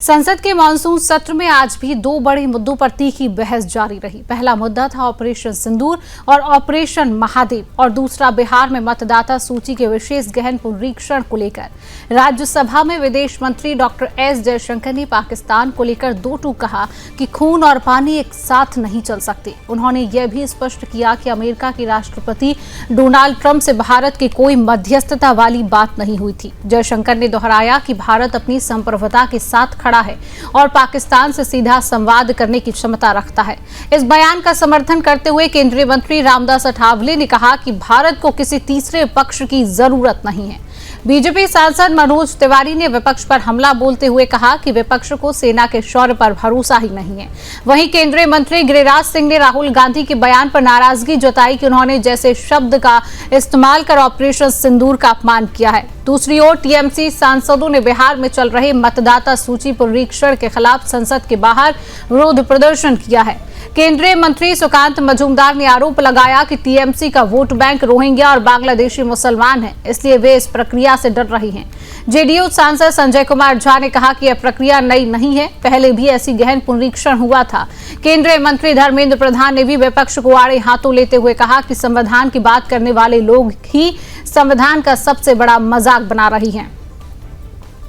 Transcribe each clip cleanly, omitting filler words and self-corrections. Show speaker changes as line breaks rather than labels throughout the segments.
संसद के मानसून सत्र में आज भी दो बड़े मुद्दों पर तीखी बहस जारी रही। पहला मुद्दा था ऑपरेशन सिंदूर और ऑपरेशन महादेव और दूसरा बिहार में मतदाता सूची के विशेष गहन पुनरीक्षण को लेकर। राज्यसभा में विदेश मंत्री डॉक्टर एस जयशंकर ने पाकिस्तान को लेकर दो टूक कहा कि खून और पानी एक साथ नहीं चल सकते। उन्होंने यह भी स्पष्ट किया कि अमेरिका के राष्ट्रपति डोनाल्ड ट्रंप से भारत की कोई मध्यस्थता वाली बात नहीं हुई थी। जयशंकर ने दोहराया कि भारत अपनी संप्रभुता के साथ खड़ा है और पाकिस्तान से सीधा संवाद करने की क्षमता रखता है। इस बयान का समर्थन करते हुए केंद्रीय मंत्री रामदास अठावले ने कहा कि भारत को किसी तीसरे पक्ष की जरूरत नहीं है। बीजेपी सांसद मनोज तिवारी ने विपक्ष पर हमला बोलते हुए कहा कि विपक्ष को सेना के शौर्य पर भरोसा ही नहीं है। वहीं केंद्रीय मंत्री गिरिराज सिंह ने राहुल गांधी के बयान पर नाराजगी जताई कि उन्होंने जैसे शब्द का इस्तेमाल कर ऑपरेशन सिंदूर का अपमान किया है। दूसरी ओर टीएमसी सांसदों ने बिहार में चल रहे मतदाता सूची पुनरीक्षण के खिलाफ संसद के बाहर विरोध प्रदर्शन किया है। केंद्रीय मंत्री सुकांत मजूमदार ने आरोप लगाया कि टीएमसी का वोट बैंक रोहिंग्या और बांग्लादेशी मुसलमान है, इसलिए वे इस प्रक्रिया से डर रही हैं। जेडीयू सांसद संजय कुमार झा ने कहा कि यह प्रक्रिया नई नहीं है, पहले भी ऐसी गहन पुनरीक्षण हुआ था। केंद्रीय मंत्री धर्मेंद्र प्रधान ने भी विपक्ष को आड़े हाथों लेते हुए कहा कि संविधान की बात करने वाले लोग ही संविधान का सबसे बड़ा मजाक बना रही हैं।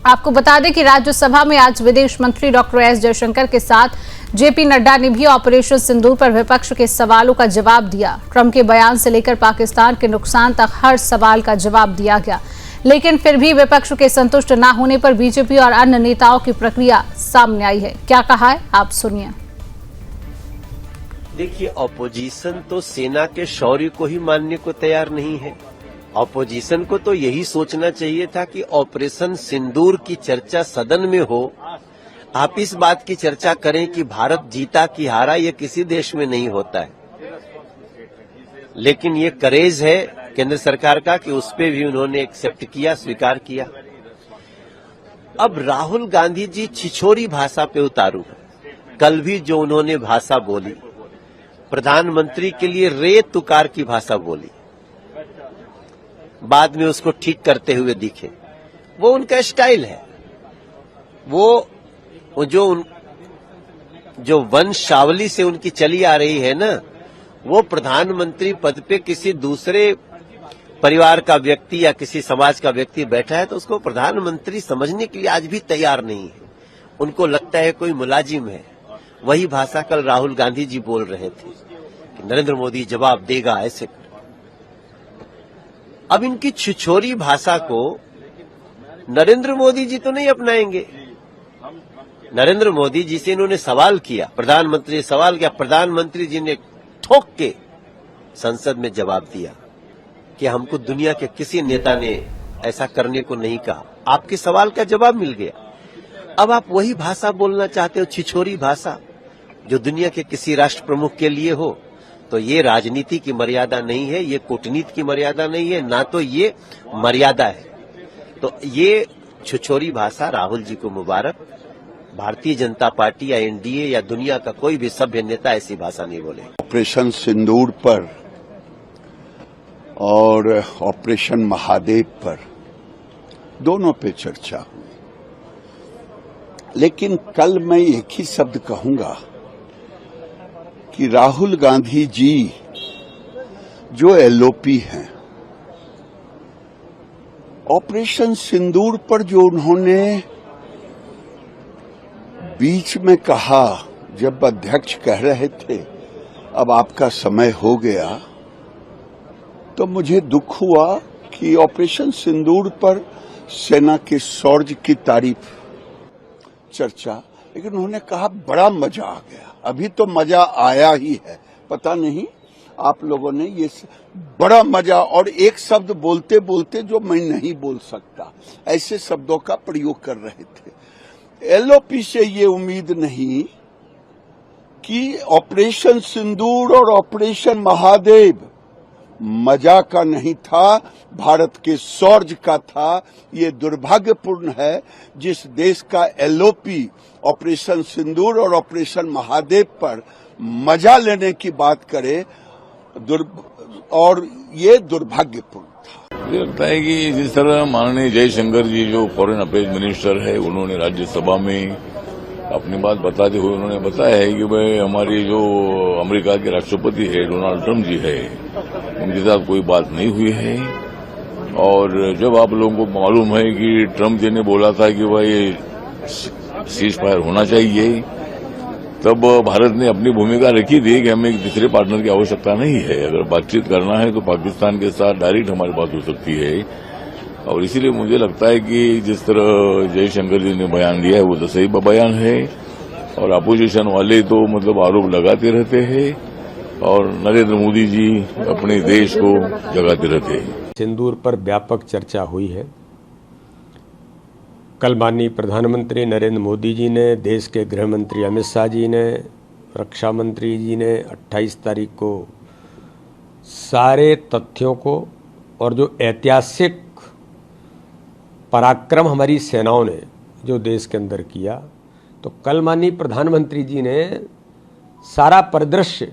आपको बता दें कि राज्यसभा में आज विदेश मंत्री डॉक्टर एस जयशंकर के साथ जेपी नड्डा ने भी ऑपरेशन सिंदूर पर विपक्ष के सवालों का जवाब दिया। ट्रंप के बयान से लेकर पाकिस्तान के नुकसान तक हर सवाल का जवाब दिया गया, लेकिन फिर भी विपक्ष के संतुष्ट न होने पर बीजेपी और अन्य नेताओं की प्रक्रिया सामने आई है। क्या कहा है, आप सुनिए।
देखिए, ऑपोजिशन तो सेना के शौर्य को ही मानने को तैयार नहीं है। ऑपोजिशन को तो यही सोचना चाहिए था कि ऑपरेशन सिंदूर की चर्चा सदन में हो, आप इस बात की चर्चा करें कि भारत जीता कि हारा, ये किसी देश में नहीं होता है। लेकिन ये करेज है केंद्र सरकार का कि उस पे भी उन्होंने एक्सेप्ट किया, स्वीकार किया। अब राहुल गांधी जी छिछोरी भाषा पे उतारू है। कल भी जो उन्होंने भाषा बोली, प्रधानमंत्री के लिए रे तुकार की भाषा बोली, बाद में उसको ठीक करते हुए दिखे। वो उनका स्टाइल है। वो जो वंशावली से उनकी चली आ रही है ना, वो प्रधानमंत्री पद पे किसी दूसरे परिवार का व्यक्ति या किसी समाज का व्यक्ति बैठा है तो उसको प्रधानमंत्री समझने के लिए आज भी तैयार नहीं है। उनको लगता है कोई मुलाजिम है। वही भाषा कल राहुल गांधी जी बोल रहे थे कि नरेंद्र मोदी जवाब देगा, ऐसे। अब इनकी छिछोरी भाषा को नरेंद्र मोदी जी तो नहीं अपनाएंगे। नरेंद्र मोदी जी से इन्होंने सवाल किया, प्रधानमंत्री ने सवाल किया, प्रधानमंत्री जी ने ठोक के संसद में जवाब दिया कि हमको दुनिया के किसी नेता ने ऐसा करने को नहीं कहा। आपके सवाल का जवाब मिल गया। अब आप वही भाषा बोलना चाहते हो, छिछोरी भाषा, जो दुनिया के किसी राष्ट्र प्रमुख के लिए हो। तो ये राजनीति की मर्यादा नहीं है, ये कूटनीति की मर्यादा नहीं है, ना तो ये मर्यादा है। तो ये छिछोरी भाषा राहुल जी को मुबारक। भारतीय जनता पार्टी या एनडीए या दुनिया का कोई भी सभ्य नेता ऐसी भाषा नहीं बोले।
ऑपरेशन सिंदूर पर और ऑपरेशन महादेव पर दोनों पे चर्चा हुई, लेकिन कल मैं एक ही शब्द कहूंगा कि राहुल गांधी जी जो एलओपी हैं, ऑपरेशन सिंदूर पर जो उन्होंने बीच में कहा, जब अध्यक्ष कह रहे थे अब आपका समय हो गया, तो मुझे दुख हुआ कि ऑपरेशन सिंदूर पर सेना के शौर्य की तारीफ चर्चा, लेकिन उन्होंने कहा बड़ा मजा आ गया। अभी तो मजा आया ही है, पता नहीं आप लोगों ने ये बड़ा मजा, और एक शब्द बोलते बोलते जो मैं नहीं बोल सकता, ऐसे शब्दों का प्रयोग कर रहे थे। एलओपी से ये उम्मीद नहीं कि ऑपरेशन सिंदूर और ऑपरेशन महादेव मजा का नहीं था, भारत के शौर्य का था। ये दुर्भाग्यपूर्ण है जिस देश का एलओपी ऑपरेशन सिंदूर और ऑपरेशन महादेव पर मजा लेने की बात करे, और ये दुर्भाग्यपूर्ण था।
मुझे लगता है कि जिस तरह माननीय जयशंकर जी जो फॉरेन अफेयर्स मिनिस्टर है, उन्होंने राज्यसभा में अपनी बात बताते हुए उन्होंने बताया है कि भाई हमारी जो अमेरिका के राष्ट्रपति है डोनाल्ड ट्रंप जी है, उनके साथ कोई बात नहीं हुई है। और जब आप लोगों को मालूम है कि ट्रंप जी ने बोला था कि भाई सीज फायर होना चाहिए, तब भारत ने अपनी भूमिका रखी थी कि हमें एक तीसरे पार्टनर की आवश्यकता नहीं है। अगर बातचीत करना है तो पाकिस्तान के साथ डायरेक्ट हमारी बात हो सकती है। और इसीलिए मुझे लगता है कि जिस तरह जयशंकर जी ने बयान दिया है वो तो सही बयान है। और अपोजिशन वाले तो मतलब आरोप लगाते रहते हैं और नरेंद्र मोदी जी अपने देश को जगाते रहते हैं।
सिंदूर पर व्यापक चर्चा हुई है। कल माननीय प्रधानमंत्री नरेंद्र मोदी जी ने, देश के गृह मंत्री अमित शाह जी ने, रक्षा मंत्री जी ने 28 तारीख को सारे तथ्यों को और जो ऐतिहासिक पराक्रम हमारी सेनाओं ने जो देश के अंदर किया, तो कल माननीय प्रधानमंत्री जी ने सारा परिदृश्य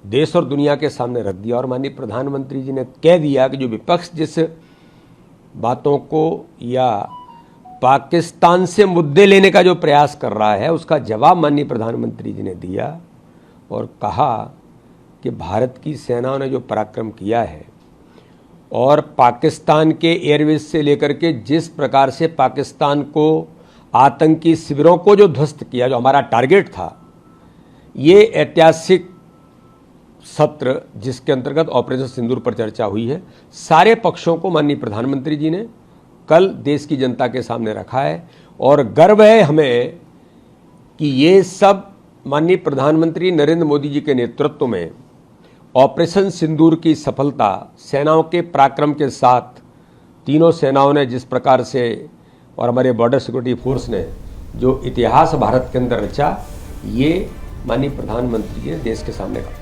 देश और दुनिया के सामने रख दिया। और माननीय प्रधानमंत्री जी ने कह दिया कि जो विपक्ष जिस बातों को या पाकिस्तान से मुद्दे लेने का जो प्रयास कर रहा है, उसका जवाब माननीय प्रधानमंत्री जी ने दिया और कहा कि भारत की सेनाओं ने जो पराक्रम किया है और पाकिस्तान के एयरवेज से लेकर के जिस प्रकार से पाकिस्तान को आतंकी शिविरों को जो ध्वस्त किया, जो हमारा टारगेट था, ये ऐतिहासिक सत्र जिसके अंतर्गत ऑपरेशन सिंदूर पर चर्चा हुई है, सारे पक्षों को माननीय प्रधानमंत्री जी ने कल देश की जनता के सामने रखा है। और गर्व है हमें कि ये सब माननीय प्रधानमंत्री नरेंद्र मोदी जी के नेतृत्व में ऑपरेशन सिंदूर की सफलता, सेनाओं के पराक्रम के साथ तीनों सेनाओं ने जिस प्रकार से और हमारे बॉर्डर सिक्योरिटी फोर्स ने जो इतिहास भारत के अंदर रचा, ये माननीय प्रधानमंत्री जी ने देश के सामने रखा।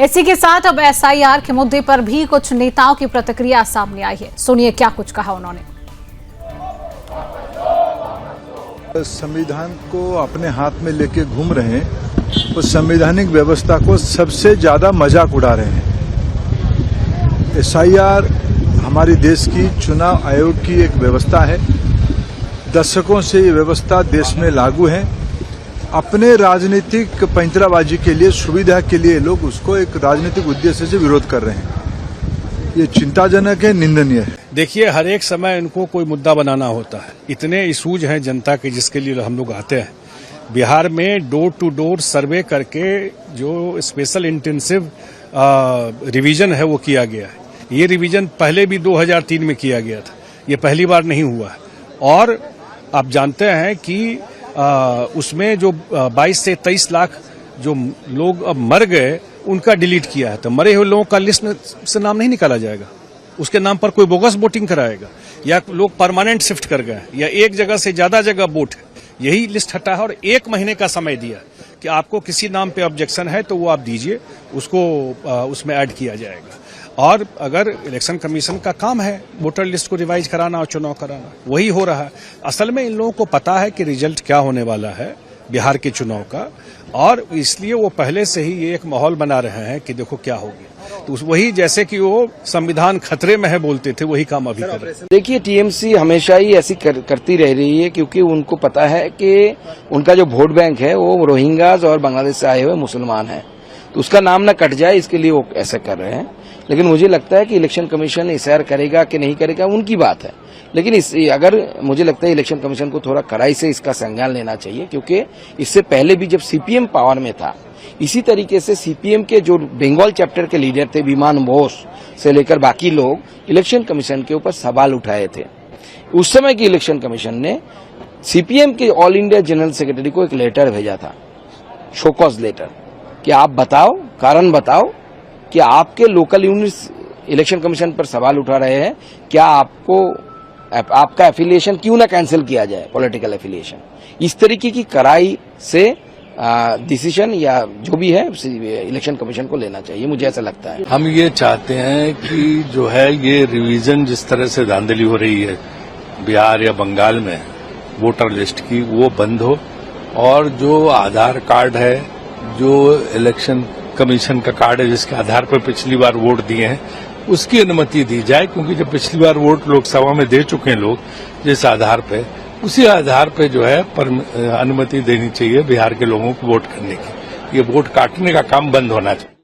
इसी के साथ अब एसआईआर के मुद्दे पर भी कुछ नेताओं की प्रतिक्रिया सामने आई है। सुनिए क्या कुछ कहा उन्होंने।
संविधान को अपने हाथ में लेके घूम रहे हैं, उस संवैधानिक व्यवस्था को सबसे ज्यादा मजाक उड़ा रहे हैं। एसआईआर हमारे देश की चुनाव आयोग की एक व्यवस्था है। दशकों से ये व्यवस्था देश में लागू है। अपने राजनीतिक पैंतराबाजी के लिए, सुविधा के लिए लोग उसको एक राजनीतिक उद्देश्य से विरोध कर रहे हैं। ये चिंताजनक है, निंदनीय है।
देखिए, हर एक समय इनको कोई मुद्दा बनाना होता है। इतने इशूज हैं जनता के जिसके लिए हम लोग आते हैं। बिहार में डोर टू डोर सर्वे करके जो स्पेशल इंटेंसिव रिवीजन है वो किया गया है। ये रिवीजन पहले भी 2003 में किया गया था, ये पहली बार नहीं हुआ है। और आप जानते हैं कि उसमें जो 22 से 23 लाख जो लोग अब मर गए उनका डिलीट किया है। तो मरे हुए लोगों का लिस्ट से नाम नहीं निकाला जाएगा, उसके नाम पर कोई बोगस वोटिंग कराएगा या लोग परमानेंट शिफ्ट कर गए या एक जगह से ज्यादा जगह वोट है, यही लिस्ट हटा है। और 1 महीने का समय दिया कि आपको किसी नाम पे ऑब्जेक्शन है तो वो आप दीजिए, उसको उसमें ऐड किया जाएगा। और अगर इलेक्शन कमीशन का काम है वोटर लिस्ट को रिवाइज कराना और चुनाव कराना, वही हो रहा है। असल में इन लोगों को पता है कि रिजल्ट क्या होने वाला है बिहार के चुनाव का, और इसलिए वो पहले से ही ये एक माहौल बना रहे हैं कि देखो क्या हो गया। तो वही जैसे कि वो संविधान खतरे में है बोलते थे, वही काम अभी कर रहे हैं।
देखिए, टीएमसी हमेशा ही ऐसी करती रह रही है क्योंकि उनको पता है कि उनका जो वोट बैंक है वो रोहिंग्याज और बांग्लादेश से आए हुए मुसलमान हैं, तो उसका नाम न कट जाए इसके लिए वो ऐसा कर रहे हैं। लेकिन मुझे लगता है कि इलेक्शन कमीशन एसआईआर करेगा कि नहीं करेगा उनकी बात है, लेकिन अगर मुझे लगता है इलेक्शन कमीशन को थोड़ा कड़ाई से इसका संज्ञान लेना चाहिए, क्योंकि इससे पहले भी जब सीपीएम पावर में था, इसी तरीके से सीपीएम के जो बंगाल चैप्टर के लीडर थे, विमान बोस से लेकर बाकी लोग इलेक्शन कमीशन के ऊपर सवाल उठाए थे। उस समय की इलेक्शन कमीशन ने सीपीएम के ऑल इंडिया जनरल सेक्रेटरी को एक लेटर भेजा था, शोकॉज लेटर, कि आप बताओ, कारण बताओ कि आपके लोकल यूनिट्स इलेक्शन कमीशन पर सवाल उठा रहे हैं, क्या आपका एफिलिएशन क्यों ना कैंसिल किया जाए, पॉलिटिकल एफिलिएशन। इस तरीके की कड़ाई से डिसीजन या जो भी है इलेक्शन कमीशन को लेना चाहिए, मुझे ऐसा लगता है।
हम ये चाहते हैं कि जो है ये रिवीजन जिस तरह से धांधली हो रही है बिहार या बंगाल में वोटर लिस्ट की, वो बंद हो, और जो आधार कार्ड है, जो इलेक्शन कमीशन का कार्ड है जिसके आधार पर पिछली बार वोट दिए हैं, उसकी अनुमति दी जाए। क्योंकि जब पिछली बार वोट लोकसभा में दे चुके हैं लोग जिस आधार पे, उसी आधार पे जो है अनुमति देनी चाहिए बिहार के लोगों को वोट करने की। ये वोट काटने का काम बंद होना चाहिए।